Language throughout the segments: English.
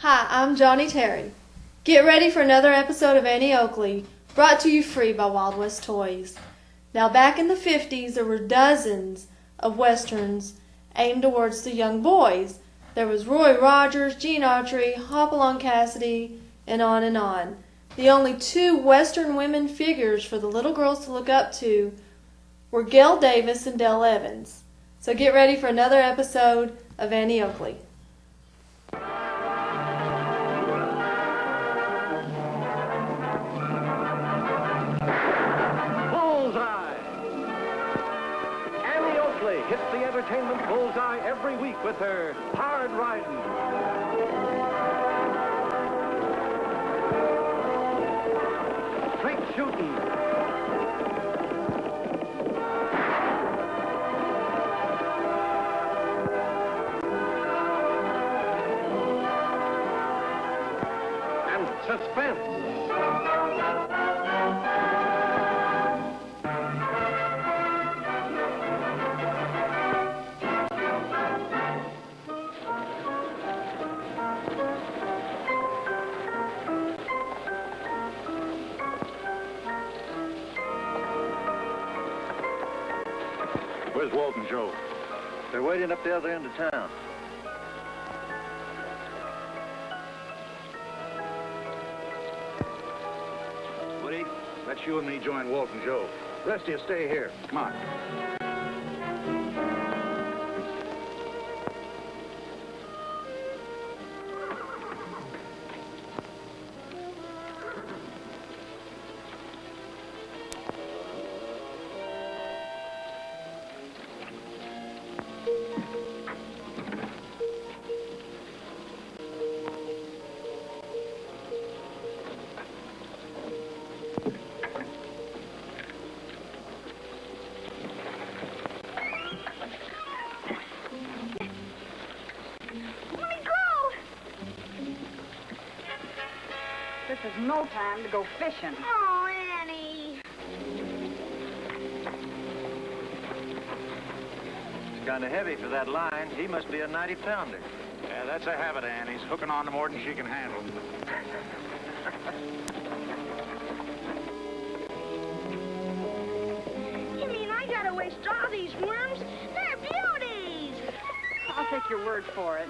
Hi, I'm Johnny Terry. Get ready for another episode of Annie Oakley, brought to you free by Wild West Toys. Now, back in the 50s, there were dozens of westerns aimed towards the young boys. There was Roy Rogers, Gene Autry, Hopalong Cassidy, and on and on. The only two western women figures for the little girls to look up to were Gail Davis and Delle Evans. So get ready for another episode of Annie Oakley. Hits the entertainment bullseye every week with her hard riding. Straight shooting. And suspense. Where's Walt and Joe? They're waiting up the other end of town. Woody, let you and me join Walt and Joe. The rest of you stay here. Come on. This is no time to go fishing. Oh, Annie. It's kind of heavy for that line. He must be a 90-pounder. Yeah, that's a habit, Annie's. Hooking on to more than she can handle. You mean I gotta waste all these worms? They're beauties. I'll take your word for it.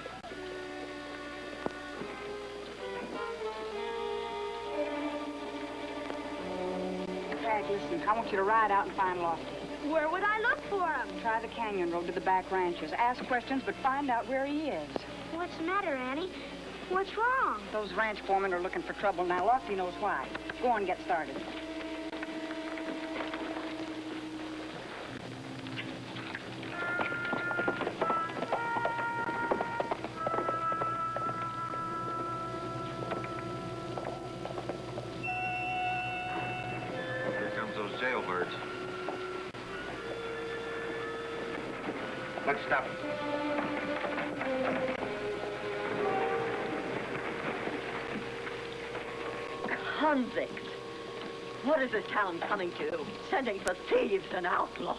Peg, listen, I want you to ride out and find Lofty. Where would I look for him? Try the canyon road to the back ranches. Ask questions, but find out where he is. What's the matter, Annie? What's wrong? Those ranch foremen are looking for trouble now. Lofty knows why. Go on, get started. Jailbirds. Let's stop. Convict. What is this town coming to? Sending for thieves and outlaws.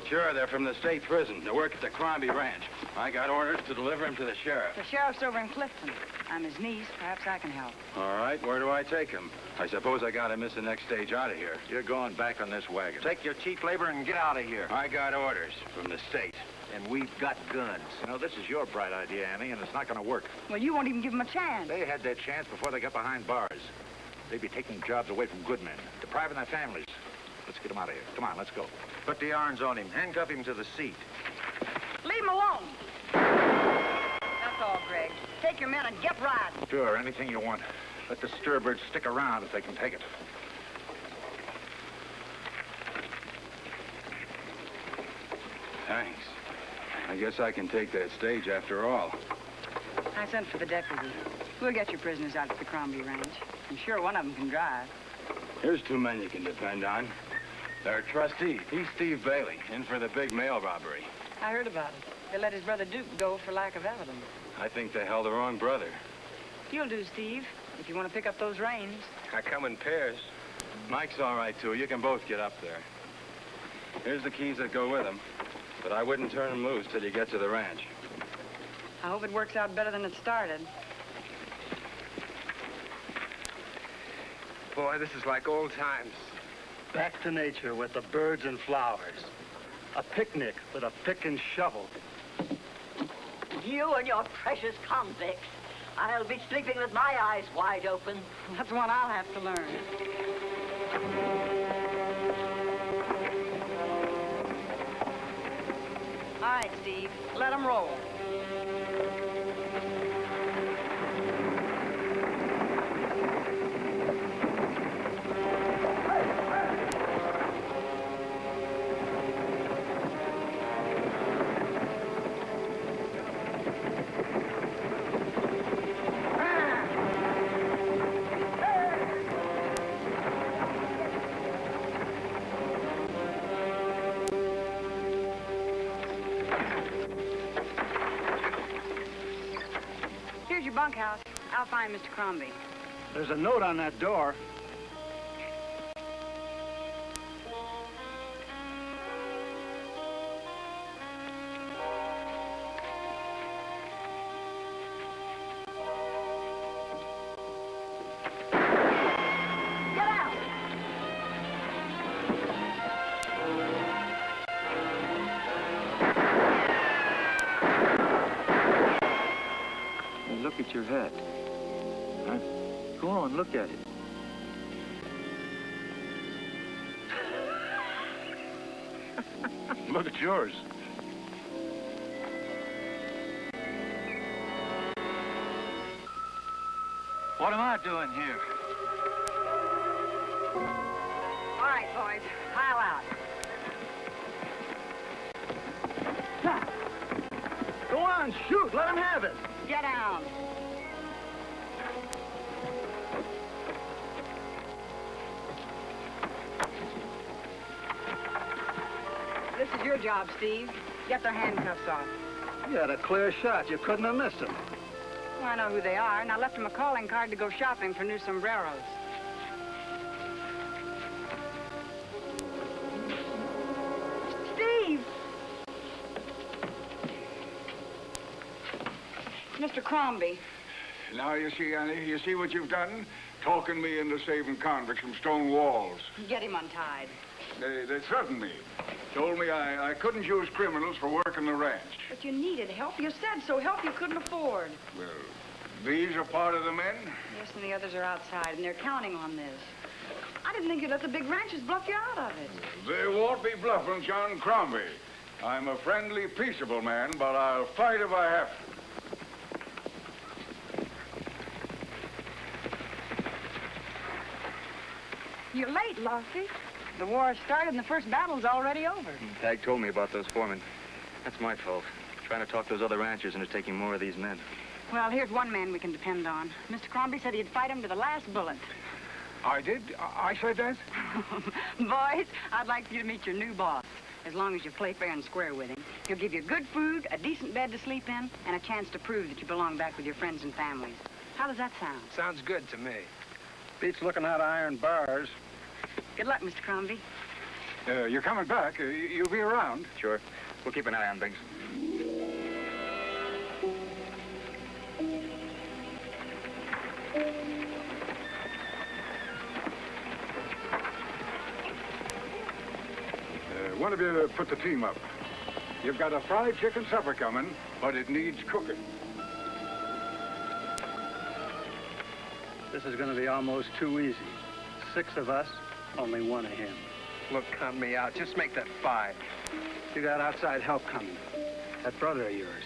Sure, they're from the state prison. They work at the Crombie Ranch. I got orders to deliver him to the sheriff. The sheriff's over in Clifton. I'm his niece. Perhaps I can help. All right, where do I take him? I suppose I gotta miss the next stage out of here. You're going back on this wagon. Take your cheap labor and get out of here. I got orders from the state. And we've got guns. You know, this is your bright idea, Annie, and it's not gonna work. Well, you won't even give him a chance. They had their chance before they got behind bars. They'd be taking jobs away from good men, depriving their families. Let's get them out of here. Come on, let's go. Put the irons on him. Handcuff him to the seat. Leave him alone. That's all, Greg. Take your men and get riding. Sure, anything you want. Let the Sturbirds stick around if they can take it. Thanks. I guess I can take that stage after all. I sent for the deputy. We'll get your prisoners out to the Crombie Ranch. I'm sure one of them can drive. Here's two men you can depend on. They're trustees. He's Steve Bailey, in for the big mail robbery. I heard about it. They let his brother Duke go for lack of evidence. I think they held the wrong brother. You'll do, Steve, if you want to pick up those reins. I come in pairs. Mike's all right, too. You can both get up there. Here's the keys that go with him. But I wouldn't turn him loose till you get to the ranch. I hope it works out better than it started. boy. This is like old times. Back to nature with the birds and flowers. A picnic with a pick and shovel. You and your precious convicts. I'll be sleeping with my eyes wide open. That's one I'll have to learn. All right, Steve. Let them roll. Here's your bunkhouse. I'll find Mr. Crombie. There's a note on that door. Look at your hat. Go on, look at it. Look at yours. What am I doing here? All right, boys. Pile out. Go on, shoot. Let him have it. Get down. This is your job, Steve. Get their handcuffs off. You had a clear shot. You couldn't have missed him. Well, I know who they are, and I left them a calling card to go shopping for new sombreros. Steve! Mr. Crombie. Now, you see, Annie, you see what you've done? Talking me into saving convicts from stone walls. Get him untied. They threatened me. Told me I couldn't use criminals for working the ranch. But you needed help. You said so. Help you couldn't afford. Well, these are part of the men? Yes, and the others are outside, and they're counting on this. I didn't think you'd let the big ranchers bluff you out of it. They won't be bluffing John Crombie. I'm a friendly, peaceable man, but I'll fight if I have to. You're late, Lofty. The war started and the first battle's already over. Tag told me about those foremen. That's my fault. Trying to talk those other ranchers into taking more of these men. Well, here's one man we can depend on. Mr. Crombie said he'd fight him to the last bullet. I did? I said that? Boys, I'd like you to meet your new boss. As long as you play fair and square with him. He'll give you good food, a decent bed to sleep in, and a chance to prove that you belong back with your friends and families. How does that sound? Sounds good to me. Beats looking out iron bars. Good luck, Mr. Crombie. You're coming back. You'll be around. Sure. We'll keep an eye on things. One of you put the team up. You've got a fried chicken supper coming, but it needs cooking. This is going to be almost too easy. 6 of us, only 1 of him. Look, count me out. Just make that 5. You got outside help coming. That brother of yours.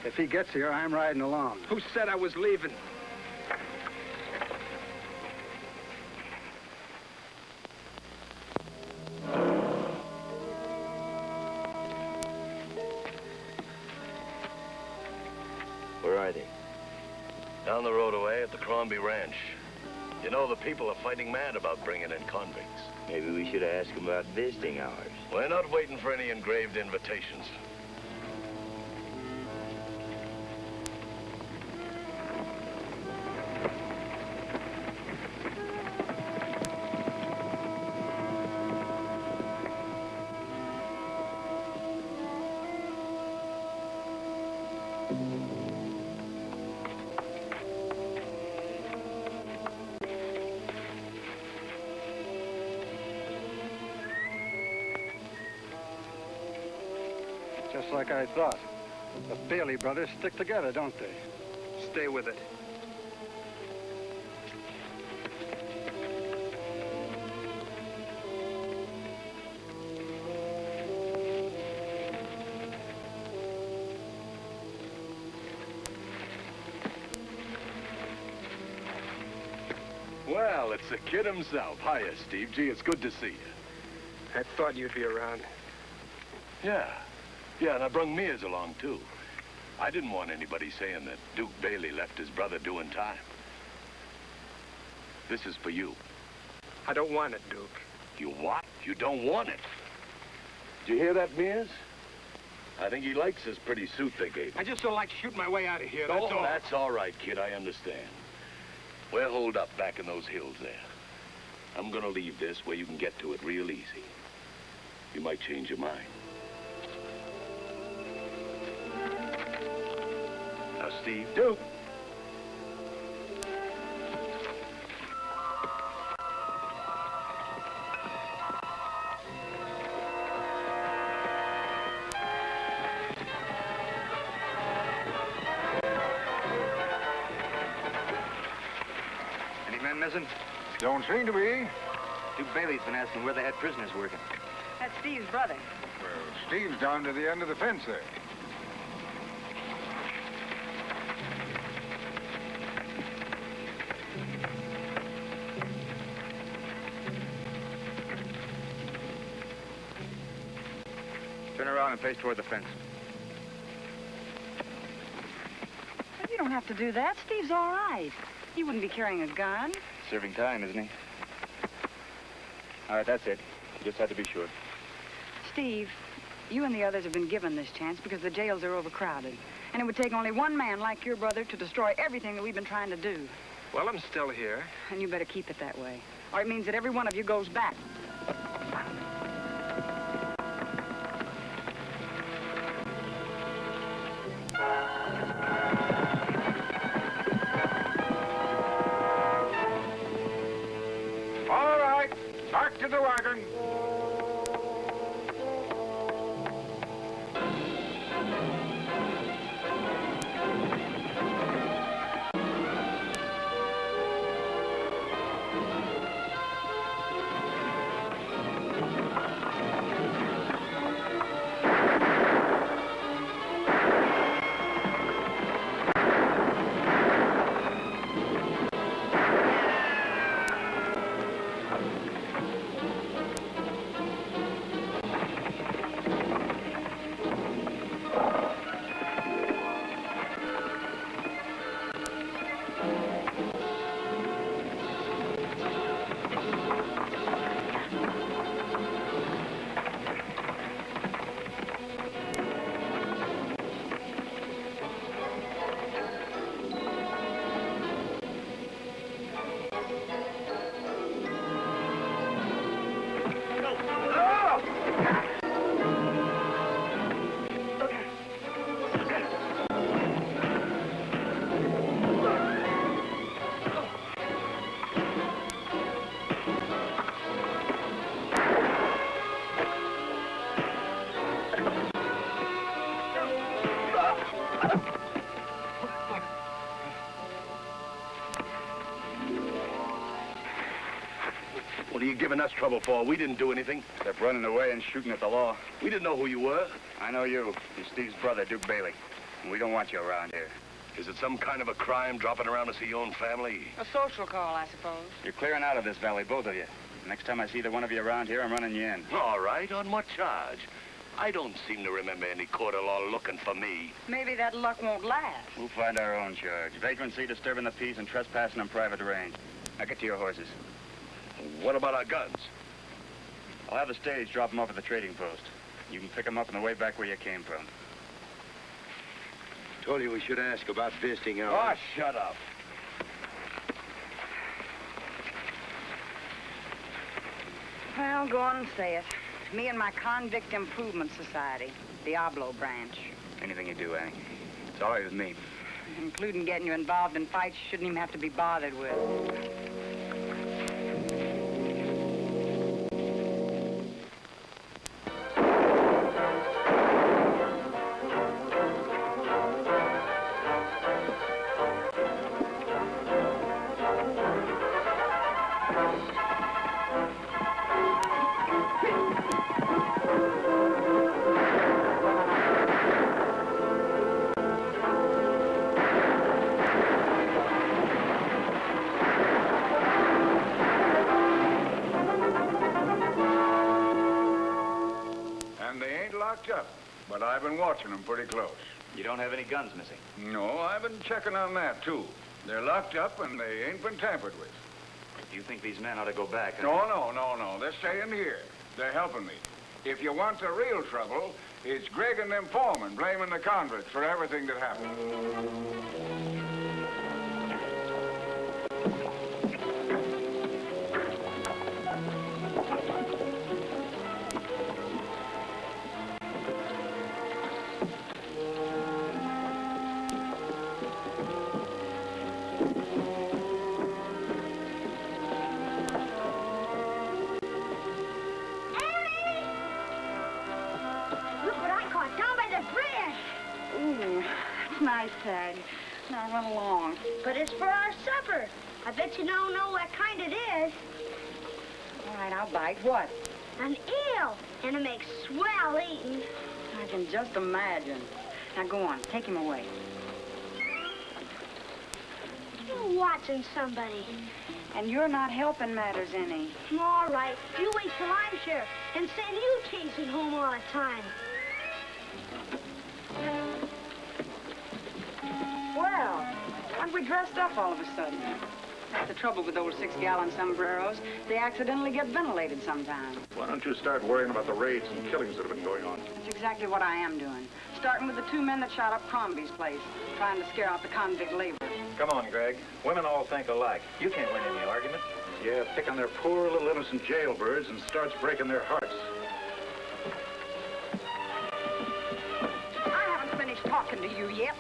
If he gets here, I'm riding along. Who said I was leaving? Where are they? Down the road away at the Crombie Ranch. You know, the people are fighting mad about bringing in convicts. Maybe we should ask them about visiting hours. We're not waiting for any engraved invitations. Just like I thought. The Bailey brothers stick together, don't they? Stay with it. Well, it's the kid himself. Hiya, Steve. Gee, it's good to see you. I thought you'd be around. Yeah. Yeah, and I brung Mears along, too. I didn't want anybody saying that Duke Bailey left his brother doing time. This is for you. I don't want it, Duke. You what? You don't want it? Did you hear that, Mears? I think he likes this pretty suit they gave him. I just don't like to shoot my way out of here, that's all. That's all right, kid. I understand. We're holed up back in those hills there. I'm gonna leave this where you can get to it real easy. You might change your mind. Now, Steve. Duke. Any men missing? Don't seem to be. Duke Bailey's been asking where they had prisoners working. That's Steve's brother. Well, Steve's down to the end of the fence there. Turn around and face toward the fence. You don't have to do that. Steve's all right. He wouldn't be carrying a gun. Serving time, isn't he? All right, that's it. You just had to be sure. Steve, you and the others have been given this chance because the jails are overcrowded. And it would take only one man like your brother to destroy everything that we've been trying to do. Well, I'm still here. And you better keep it that way. Or it means that every one of you goes back. All right, back to the wagon. What are you giving us trouble for? We didn't do anything. Except running away and shooting at the law. We didn't know who you were. I know you. You're Steve's brother, Duke Bailey. And we don't want you around here. Is it some kind of a crime dropping around to see your own family? A social call, I suppose. You're clearing out of this valley, both of you. Next time I see either one of you around here, I'm running you in. All right, on what charge? I don't seem to remember any court of law looking for me. Maybe that luck won't last. We'll find our own charge. Vagrancy, disturbing the peace, and trespassing on private range. Now get to your horses. What about our guns? I'll have the stage drop them off at the trading post. You can pick them up on the way back where you came from. Told you we should ask about visiting Oh, hours. shut up. Well, go on and say it. Me and my Convict Improvement Society, Diablo branch. Anything you do, Annie. It's all right with me. Including getting you involved in fights you shouldn't even have to be bothered with. up, but I've been watching them pretty close. You don't have any guns missing? No, I've been checking on that, too. They're locked up and they ain't been tampered with. Do you think these men ought to go back? No. They're staying here. They're helping me. If you want the real trouble, it's Greg and them foremen blaming the convicts for everything that happened. Nice, Tag. Now run along. But it's for our supper. I bet you don't know what kind it is. All right, I'll bite. What? An eel. And it makes swell eating. I can just imagine. Now go on. Take him away. You're watching somebody. And you're not helping matters any. All right. You wait till I'm sheriff and send you chasing home all the time. Well, aren't we dressed up all of a sudden? That's the trouble with those 6-gallon sombreros. They accidentally get ventilated sometimes. Why don't you start worrying about the raids and killings that have been going on? That's exactly what I am doing. Starting with the 2 men that shot up Crombie's place, trying to scare out the convict labor. Come on, Greg. Women all think alike. You can't win any argument. Yeah, pick on their poor little innocent jailbirds and starts breaking their hearts. I haven't finished talking to you yet.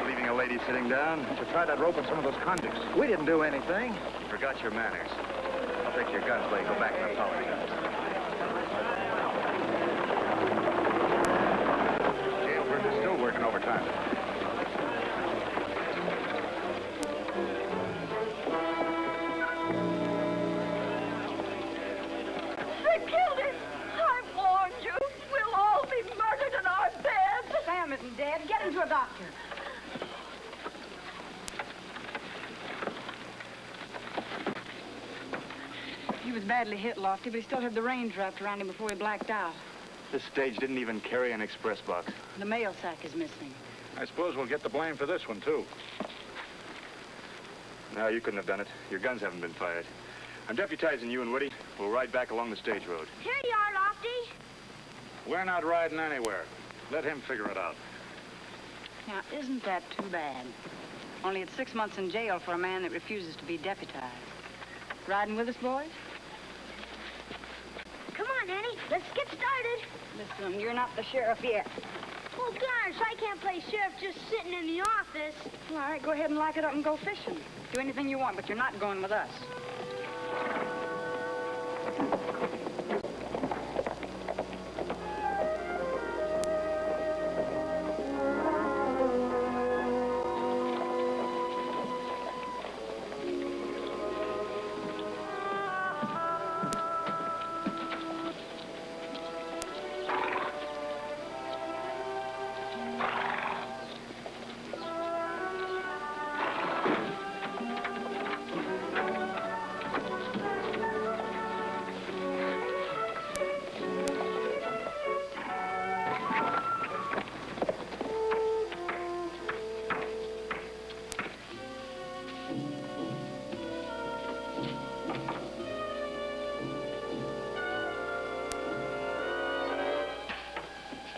Leaving a lady sitting down. You tried that rope on some of those convicts. We didn't do anything. You forgot your manners. I'll take your guns, lady. Go back and apologize. Jailbird is still working overtime. They killed him. I warned you. We'll all be murdered in our beds. Sam isn't dead. Get him to a doctor. He was badly hit, Lofty, but he still had the reins wrapped around him before he blacked out. This stage didn't even carry an express box. The mail sack is missing. I suppose we'll get the blame for this one, too. No, you couldn't have done it. Your guns haven't been fired. I'm deputizing you and Woody. We'll ride back along the stage road. Here you are, Lofty. We're not riding anywhere. Let him figure it out. Now, isn't that too bad? Only it's 6 months in jail for a man that refuses to be deputized. Riding with us, boys? Come on, Annie. Let's get started. Listen, you're not the sheriff yet. Well, gosh, I can't play sheriff just sitting in the office. All right, go ahead and lock it up and go fishing. Do anything you want, but you're not going with us.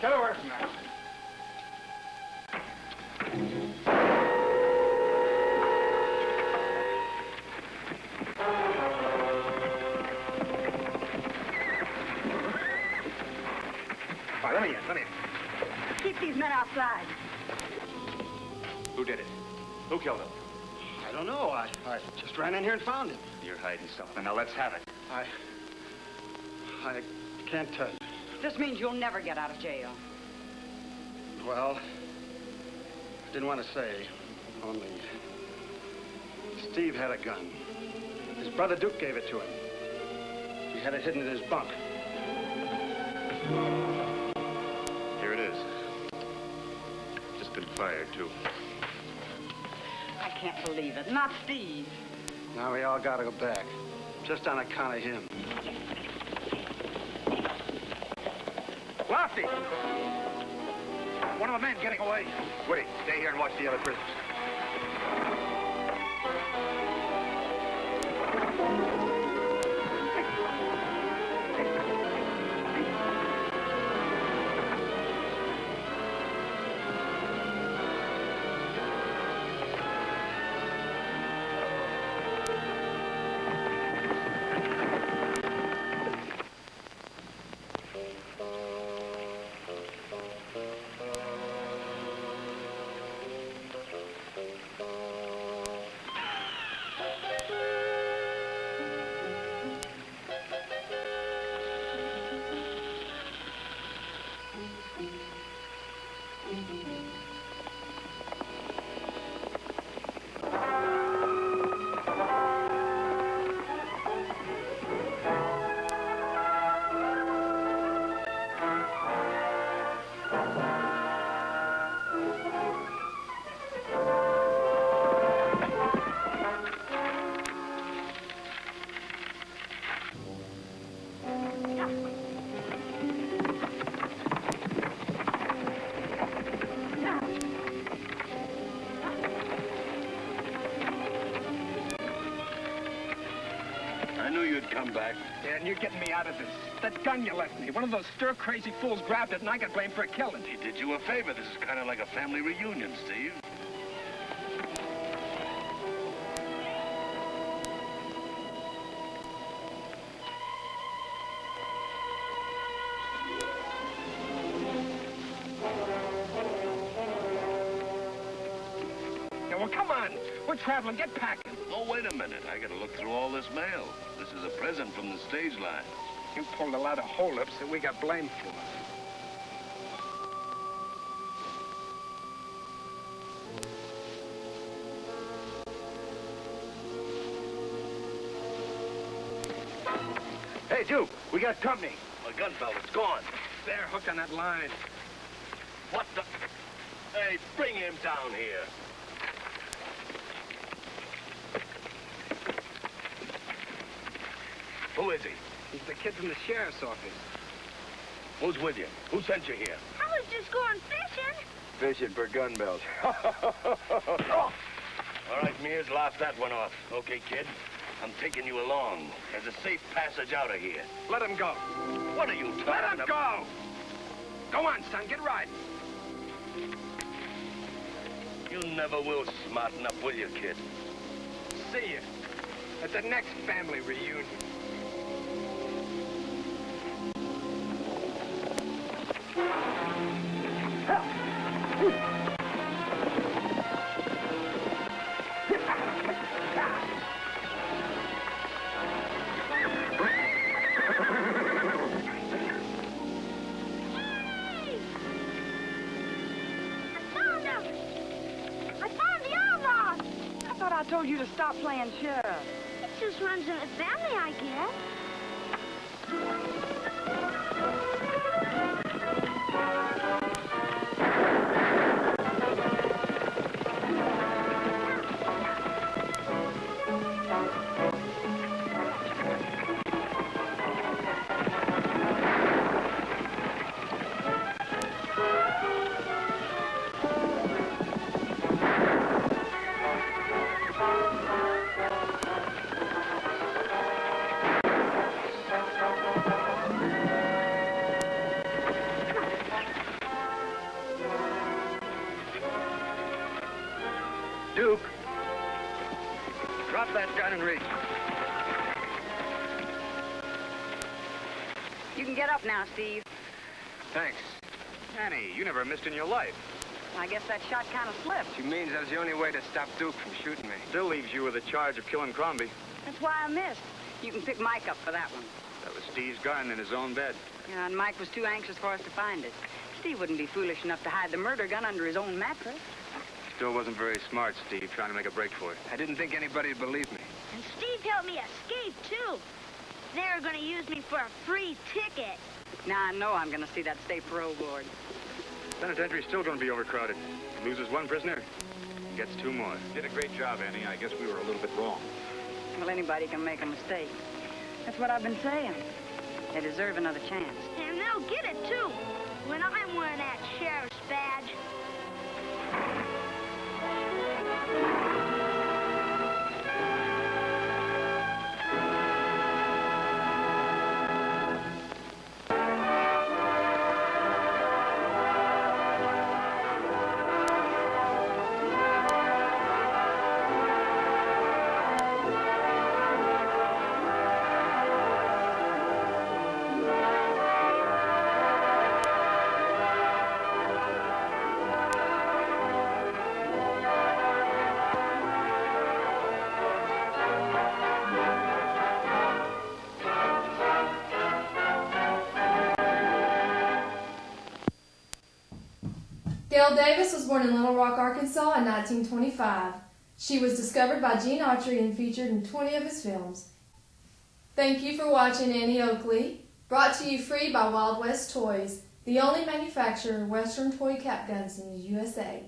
Get away from that. All right, let me in. Keep these men outside. Who did it? Who killed him? I don't know. I just ran in here and found him. You're hiding something. Now, let's have it. I can't tell you. This means you'll never get out of jail. Well, I didn't want to say. Only Steve had a gun. His brother Duke gave it to him. He had it hidden in his bunk. Here it is. Just been fired, too. I can't believe it. Not Steve. Now we all gotta go back. Just on account of him. Lofty! One of the men getting away. Wait, stay here and watch the other prisoners. Come back. Yeah, and you're getting me out of this. That gun you left me, one of those stir-crazy fools grabbed it, and I got blamed for killing it. He did you a favor. This is kind of like a family reunion, Steve. Yeah, well, come on. We're traveling. Get packing. Oh, wait a minute. I gotta look through all this mail. This is a present from the stage line. You pulled a lot of holdups that we got blamed for. Hey, Duke, we got company. My gun belt, it's gone. They're hooked on that line. What the? Hey, bring him down here. Who is he? He's the kid from the sheriff's office. Who's with you? Who sent you here? I was just going fishing. Fishing for gun belts. Oh. All right, Mears, laugh that one off. Okay, kid? I'm taking you along. There's a safe passage out of here. Let him go. What are you talking Let him about? go! Go on, son, get riding. You never will smarten up, will you, kid? See you at the next family reunion. I told you to stop playing sheriff. It just runs in the family, I guess. Duke, drop that gun and reach. You can get up now, Steve. Thanks. Annie, you never missed in your life. I guess that shot kind of slipped. She means that's the only way to stop Duke from shooting me. Still leaves you with the charge of killing Crombie. That's why I missed. You can pick Mike up for that one. That was Steve's gun in his own bed. Yeah, and Mike was too anxious for us to find it. Steve wouldn't be foolish enough to hide the murder gun under his own mattress. Still wasn't very smart, Steve, trying to make a break for it. I didn't think anybody'd believe me. And Steve helped me escape, too. They were going to use me for a free ticket. Now I know I'm going to see that state parole board. Penitentiary's still going to be overcrowded. Loses one prisoner, gets two more. Did a great job, Annie. I guess we were a little bit wrong. Well, anybody can make a mistake. That's what I've been saying. They deserve another chance. And they'll get it, too, when I'm wearing that sheriff's badge. Gail Davis was born in Little Rock, Arkansas in 1925. She was discovered by Gene Autry and featured in 20 of his films. Thank you for watching Annie Oakley, brought to you free by Wild West Toys, the only manufacturer of Western toy cap guns in the USA.